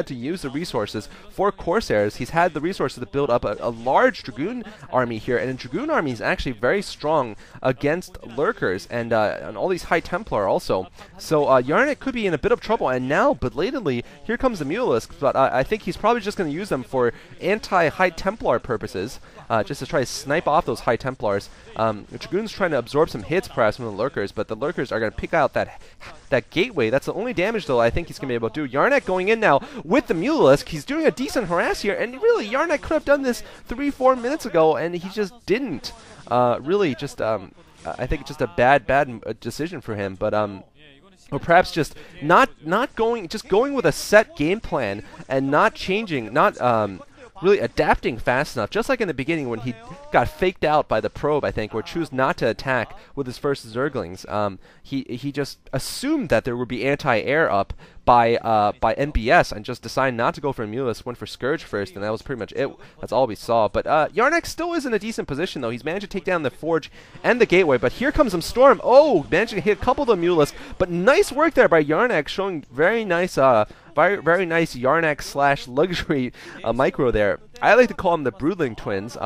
to use the resources for Corsairs. He's had the resources to build up a large Dragoon army here, and a Dragoon army is actually very strong against Lurkers and all these High Templar also. So YArnc could be in a bit of trouble, and now, belatedly, here comes the Mulisks, but I think he's probably just going to use them for anti-High Templar purposes, just to try to snipe off those High Templars. The Dragoon's trying to absorb some hits perhaps from the Lurkers, but the Lurkers are going to pick out that gateway. That's the only damage, though, I think he's going to be able to do. YArnc going in now with the Mulisk. He's doing a decent harass here, and really, YArnc could have done this 3-4 minutes ago, and he just didn't. Really, just I think just a bad decision for him, but or perhaps just not going with a set game plan and not changing, not really adapting fast enough, just like in the beginning when he got faked out by the probe, I think, or chose not to attack with his first Zerglings. He just assumed that there would be anti-air up by NBS and just decided not to go for Mulis, went for Scourge first, and that was pretty much it. That's all we saw. But YArnc still is in a decent position, though. He's managed to take down the Forge and the Gateway, but here comes some Storm. Oh, managed to hit a couple of the Mulis, but nice work there by YArnc, showing very nice very nice YArnc / luxury micro there. I like to call them the Broodling twins,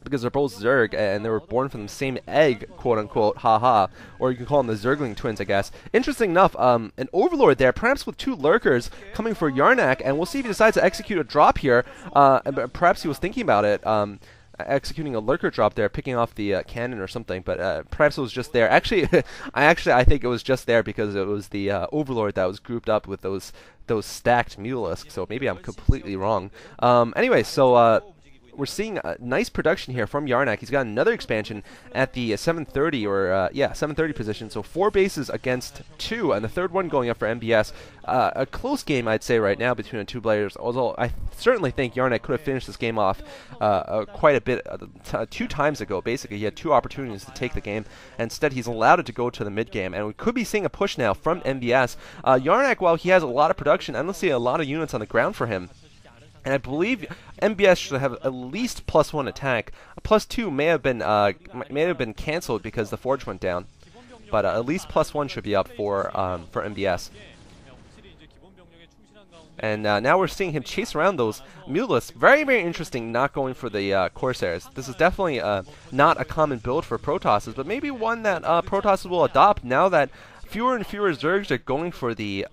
because they're both Zerg, and they were born from the same egg, quote-unquote, haha. Or you can call them the Zergling twins, I guess. Interesting enough, an Overlord there, perhaps with 2 Lurkers coming for YArnc, and we'll see if he decides to execute a drop here. Perhaps he was thinking about it, executing a Lurker drop there, picking off the cannon or something, but perhaps it was just there. Actually, I think it was just there because it was the Overlord that was grouped up with those stacked Mulisks, so maybe I'm completely wrong. Anyway, so we're seeing a nice production here from YArnc. He's got another expansion at the 730 or 730 position. So 4 bases against 2, and the third one going up for MBS. A close game, I'd say, right now between the 2 players. Although I certainly think YArnc could have finished this game off quite a bit 2 times ago. Basically, he had 2 opportunities to take the game, and instead he's allowed it to go to the mid game. And we could be seeing a push now from MBS. YArnc, while he has a lot of production, I don't see a lot of units on the ground for him. And I believe MBS should have at least +1 attack. A +2 may have been cancelled because the Forge went down, but at least +1 should be up for MBS. And now we're seeing him chase around those Mulis. Very, very interesting, not going for the Corsairs. This is definitely not a common build for Protosses, but maybe one that Protosses will adopt now that fewer and fewer Zergs are going for the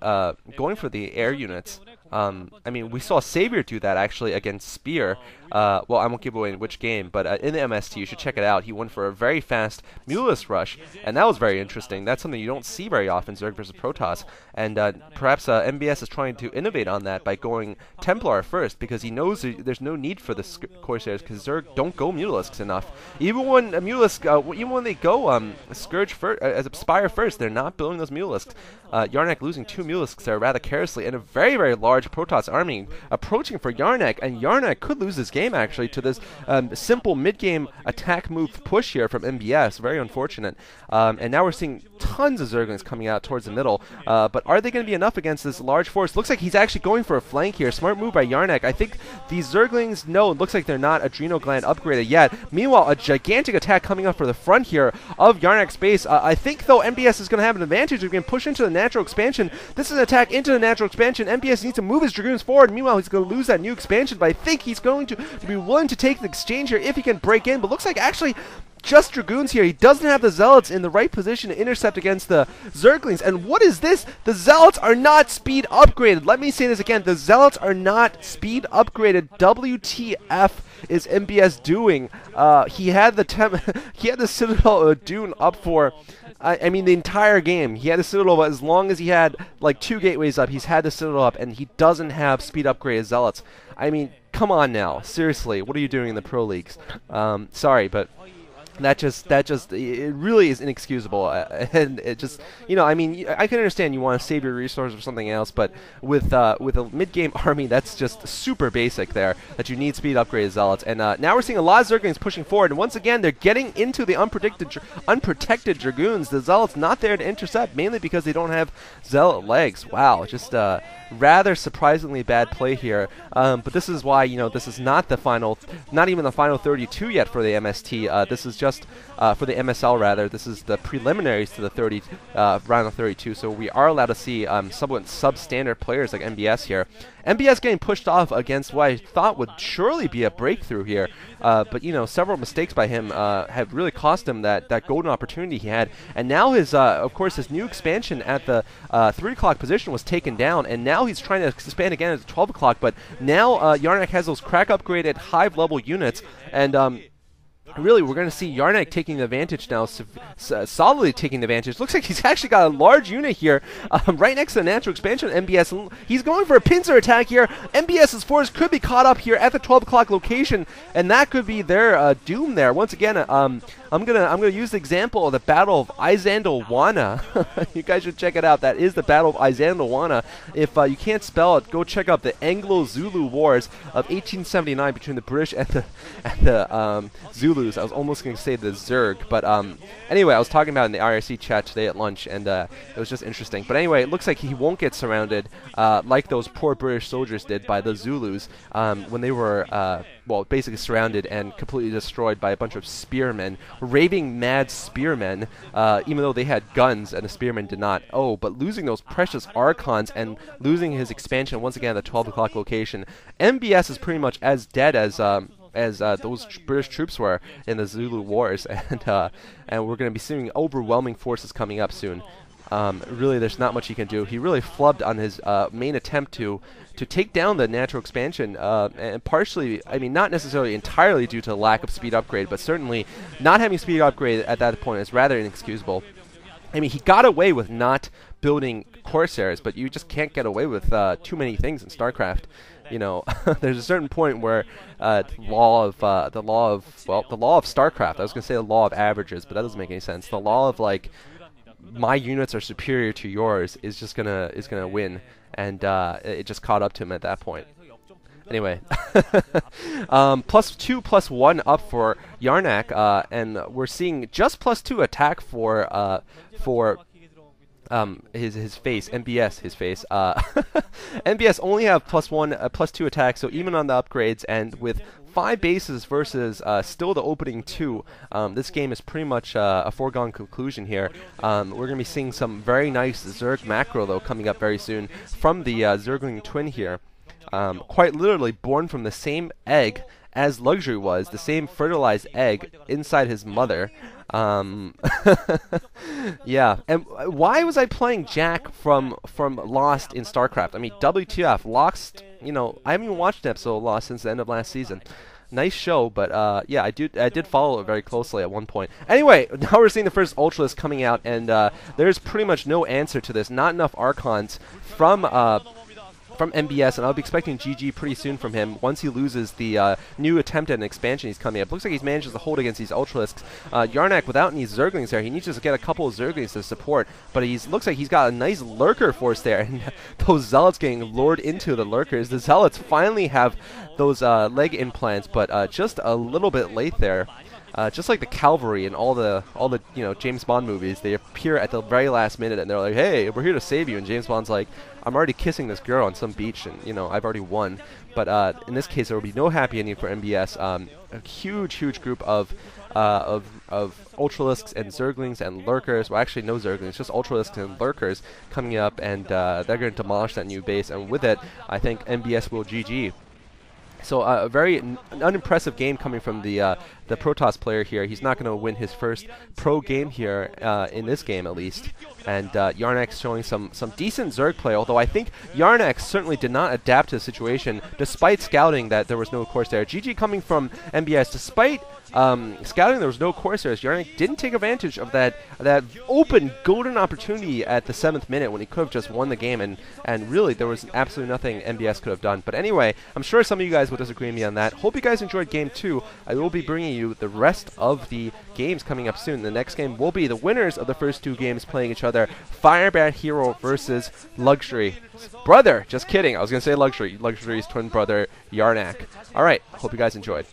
air units. I mean, we saw Savior do that actually against Spear. Well, I won't give away in which game, but in the MST, you should check it out. He went for a very fast Mulis rush, and that was very interesting. That's something you don't see very often, Zerg versus Protoss. And perhaps MBS is trying to innovate on that by going Templar first, because he knows there's no need for the Corsairs, because Zerg don't go Mulisks enough. Even when even when they go Scourge first, as a Spire first, they're not building those Mulisks. YArnc losing 2 Mulisks there rather carelessly, and a very, very large Protoss army approaching for YArnc, and YArnc could lose this game actually to this simple mid-game attack move push here from MBS. Very unfortunate. And now we're seeing tons of Zerglings coming out towards the middle, but are they going to be enough against this large force? Looks like he's actually going for a flank here. Smart move by YArnc. I think these Zerglings, no, it looks like they're not Adrenal Gland upgraded yet. Meanwhile, a gigantic attack coming up for the front here of YArnc's base. I think, though, MBS is going to have an advantage. We can push into the natural expansion. This is an attack into the natural expansion. MBS needs to move his Dragoons forward. Meanwhile, he's going to lose that new expansion, but I think he's going to be willing to take the exchange here if he can break in. But looks like actually just Dragoons here. He doesn't have the Zealots in the right position to intercept against the Zerglings. And what is this? The Zealots are not speed upgraded. Let me say this again. The Zealots are not speed upgraded. WTF is MBS doing? He had the Citadel Dune up for I mean the entire game. He had the Citadel as long as he had like 2 gateways up. He's had the Citadel up, and he doesn't have speed upgraded Zealots. I mean, come on now. Seriously, what are you doing in the Pro Leagues? Sorry, but that just it really is inexcusable, and it just, you know, I mean, I can understand you want to save your resources or something else, but with a mid-game army, that's just super basic there, that you need speed upgraded Zealots. And now we're seeing a lot of Zerglings pushing forward, and once again they're getting into the unprotected Dragoons. The Zealots not there to intercept, mainly because they don't have Zealot legs. Wow, just rather surprisingly bad play here, but this is why, you know, this is not the final, not even the final 32 yet for the MST. This is just just for the MSL rather. This is the preliminaries to the round of 32. So we are allowed to see somewhat substandard players like MBS here. MBS getting pushed off against what I thought would surely be a breakthrough here, but you know, several mistakes by him have really cost him that golden opportunity he had. And now his, of course, his new expansion at the 3 o'clock position was taken down, and now he's trying to expand again at 12 o'clock. But now YArnc has those crack upgraded hive level units, and really, we're going to see YArnc taking the advantage now, solidly taking the advantage. Looks like he's actually got a large unit here, right next to the natural expansion of MBS. He's going for a pincer attack here. MBS's force could be caught up here at the 12 o'clock location, and that could be their doom there. Once again, I'm gonna use the example of the Battle of Izandlwana. You guys should check it out. That is the Battle of Izandlwana. If you can't spell it, go check out the Anglo-Zulu Wars of 1879 between the British and the Zulus. I was almost going to say the Zerg, but anyway, I was talking about it in the IRC chat today at lunch, and it was just interesting. But anyway, it looks like he won't get surrounded like those poor British soldiers did by the Zulus when they were, well, basically surrounded and completely destroyed by a bunch of spearmen, raving mad spearmen, even though they had guns and the spearmen did not. Oh, but losing those precious Archons and losing his expansion once again at the 12 o'clock location. MBS is pretty much as dead as those British troops were in the Zulu Wars, and we're going to be seeing overwhelming forces coming up soon. Really, there's not much he can do. He really flubbed on his main attempt to take down the natural expansion, and partially, I mean, not necessarily entirely due to lack of speed upgrade, but certainly not having speed upgrade at that point is rather inexcusable. I mean, he got away with not building Corsairs, but you just can't get away with too many things in StarCraft. You know, there's a certain point where the law of StarCraft. I was gonna say the law of averages, but that doesn't make any sense. The law of like my units are superior to yours is just gonna win, and it just caught up to him at that point. Anyway, +2, +1 up for YArnc, and we're seeing just +2 attack for his face, MBS, his face. MBS only have +1, +2 attack, so even on the upgrades, and with 5 bases versus still the opening 2, this game is pretty much a foregone conclusion here. We're going to be seeing some very nice Zerg macro, though, coming up very soon from the Zergling twin here. Quite literally born from the same egg as Luxury was, the same fertilized egg inside his mother. Yeah, and why was I playing Jack from Lost in StarCraft? I mean, WTF, Lost, you know, I haven't even watched an episode of Lost since the end of last season. Nice show, but yeah, I did follow it very closely at one point. Anyway, now we're seeing the first Ultralisk coming out, and there's pretty much no answer to this. Not enough Archons from MBS, and I'll be expecting GG pretty soon from him once he loses the new attempt at an expansion he's coming up. Looks like he's managed to hold against these Ultralisks. YArnc, without any Zerglings there, he needs to get a couple of Zerglings to support, but looks like he's got a nice Lurker force there, and those Zealots getting lured into the Lurkers. The Zealots finally have those leg implants, but just a little bit late there. Just like the cavalry in all the you know, James Bond movies, they appear at the very last minute and they're like, "Hey, we're here to save you." And James Bond's like, "I'm already kissing this girl on some beach, and you know, I've already won." But in this case, there will be no happy ending for MBS. A huge group of Ultralisks and Zerglings and Lurkers. Well, actually, no Zerglings, just Ultralisks and Lurkers coming up, and they're going to demolish that new base. And with it, I think MBS will GG. So a very unimpressive game coming from the Protoss player here. He's not going to win his first pro game here in this game, at least. And YArnc showing some decent Zerg play, although I think YArnc certainly did not adapt to the situation, despite scouting that there was no Corsair. GG coming from MBS, despite scouting there was no Corsairs. YArnc didn't take advantage of that open golden opportunity at the 7th minute when he could have just won the game, and really there was absolutely nothing MBS could have done. But anyway, I'm sure some of you guys will disagree with me on that. Hope you guys enjoyed game 2. I will be bringing you the rest of the games coming up soon. The next game will be the winners of the first 2 games playing each other. Firebat Hero versus Luxury brother. Just kidding. I was going to say Luxury. Luxury's twin brother, YArnc. Alright, hope you guys enjoyed.